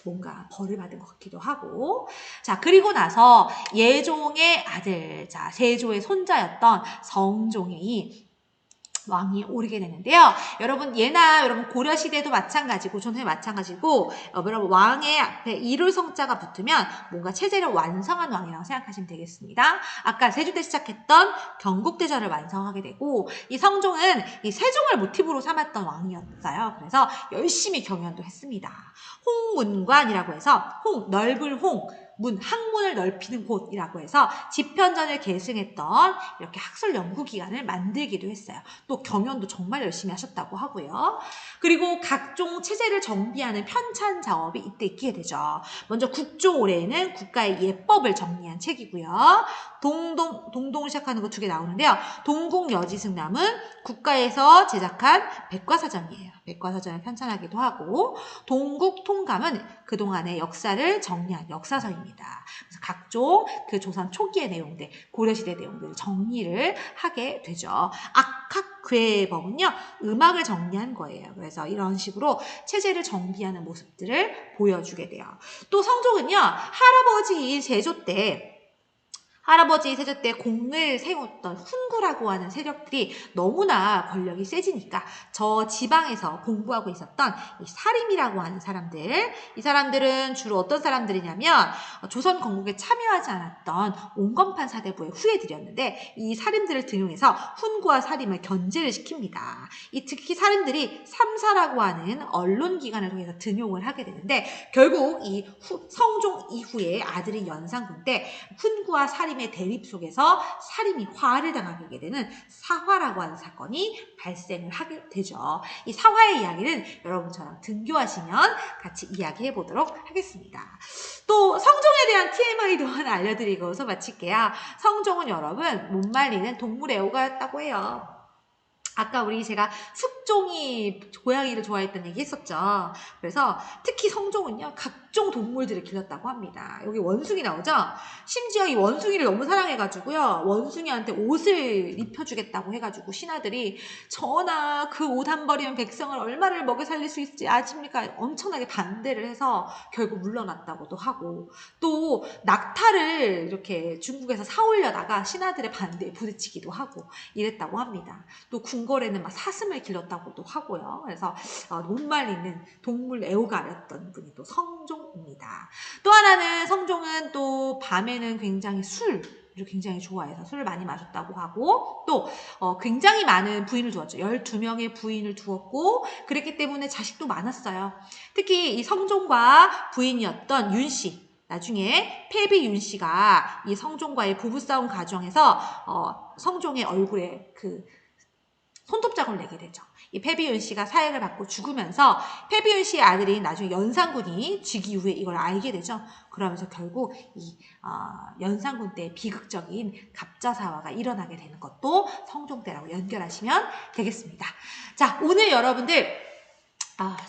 뭔가 벌을 받은 것 같기도 하고. 자, 그리고 나서 예종의 아들, 자, 세조의 손자였던 성종이 왕이 오르게 되는데요. 여러분 여러분 고려시대도 마찬가지고 조선에 마찬가지고 여러분 왕의 앞에 이룰 성자가 붙으면 뭔가 체제를 완성한 왕이라고 생각하시면 되겠습니다. 아까 세조 때 시작했던 경국대전을 완성하게 되고 이 성종은 이 세종을 모티브로 삼았던 왕이었어요. 그래서 열심히 경연도 했습니다. 홍문관이라고 해서 넓은 학문을 넓히는 곳이라고 해서 집현전을 계승했던 이렇게 학술 연구 기관을 만들기도 했어요. 또 경연도 정말 열심히 하셨다고 하고요. 그리고 각종 체제를 정비하는 편찬 작업이 이때 있게 되죠. 먼저 국조올해는 국가의 예법을 정리한 책이고요. 동동을 시작하는 거 2개 나오는데요. 동국여지승남은 국가에서 제작한 백과사전이에요. 백과사전을 편찬하기도 하고 동국통감은 그동안의 역사를 정리한 역사서입니다. 그래서 각종 그 조선 초기의 내용들, 고려시대 내용들을 정리를 하게 되죠. 악학괴법은요, 음악을 정리한 거예요. 그래서 이런 식으로 체제를 정비하는 모습들을 보여주게 돼요. 또 성종은요, 할아버지 세조 때 공을 세웠던 훈구라고 하는 세력들이 너무나 권력이 세지니까 저 지방에서 공부하고 있었던 이 사림이라고 하는 사람들, 이 사람들은 주로 어떤 사람들이냐면 조선 건국에 참여하지 않았던 온건판 사대부의 후예들이었는데 이 사림들을 등용해서 훈구와 사림을 견제를 시킵니다. 이 특히 사림들이 삼사라고 하는 언론기관을 통해서 등용을 하게 되는데 결국 이 성종 이후에 아들인 연산군 때 훈구와 사림 살림의 대립 속에서 살림이 화를 당하게 되는 사화라고 하는 사건이 발생을 하게 되죠. 이 사화의 이야기는 여러분 저랑 등교하시면 같이 이야기해 보도록 하겠습니다. 또 성종에 대한 TMI도 하나 알려드리고서 마칠게요. 성종은 여러분 못 말리는 동물 애호가였다고 해요. 아까 제가 숙종이 고양이를 좋아했다는 얘기 했었죠. 그래서 특히 성종은요, 각종 동물들을 길렀다고 합니다. 여기 원숭이 나오죠? 심지어 이 원숭이를 너무 사랑해가지고요, 원숭이한테 옷을 입혀주겠다고 해가지고 신하들이 전하 그 옷 한 벌이면 백성을 얼마를 먹여 살릴 수 있지 아십니까? 엄청나게 반대를 해서 결국 물러났다고도 하고, 또 낙타를 이렇게 중국에서 사오려다가 신하들의 반대에 부딪히기도 하고 이랬다고 합니다. 또 궁궐에는 막 사슴을 길렀다고도 하고요. 그래서 못 말리는 동물 애호가였던 분이 또 성종입니다. 또 하나는 성종은 또 밤에는 굉장히 술을 굉장히 좋아해서 술을 많이 마셨다고 하고, 또 굉장히 많은 부인을 두었죠. 12명의 부인을 두었고, 그랬기 때문에 자식도 많았어요. 특히 이 성종과 부인이었던 윤씨, 나중에 패비 윤씨가 이 성종과의 부부싸움 과정에서 성종의 얼굴에 그 손톱자국을 내게 되죠. 이 패비윤 씨가 사형을 받고 죽으면서 패비윤 씨의 아들인 나중에 연산군이 즉위 이후에 이걸 알게 되죠. 그러면서 결국 이 연산군 때 비극적인 갑자사화가 일어나게 되는 것도 성종 때라고 연결하시면 되겠습니다. 자, 오늘 여러분들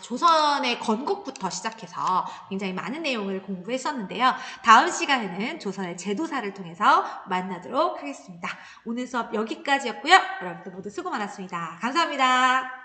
조선의 건국부터 시작해서 굉장히 많은 내용을 공부했었는데요. 다음 시간에는 조선의 제도사를 통해서 만나도록 하겠습니다. 오늘 수업 여기까지였고요. 여러분들 모두 수고 많았습니다. 감사합니다.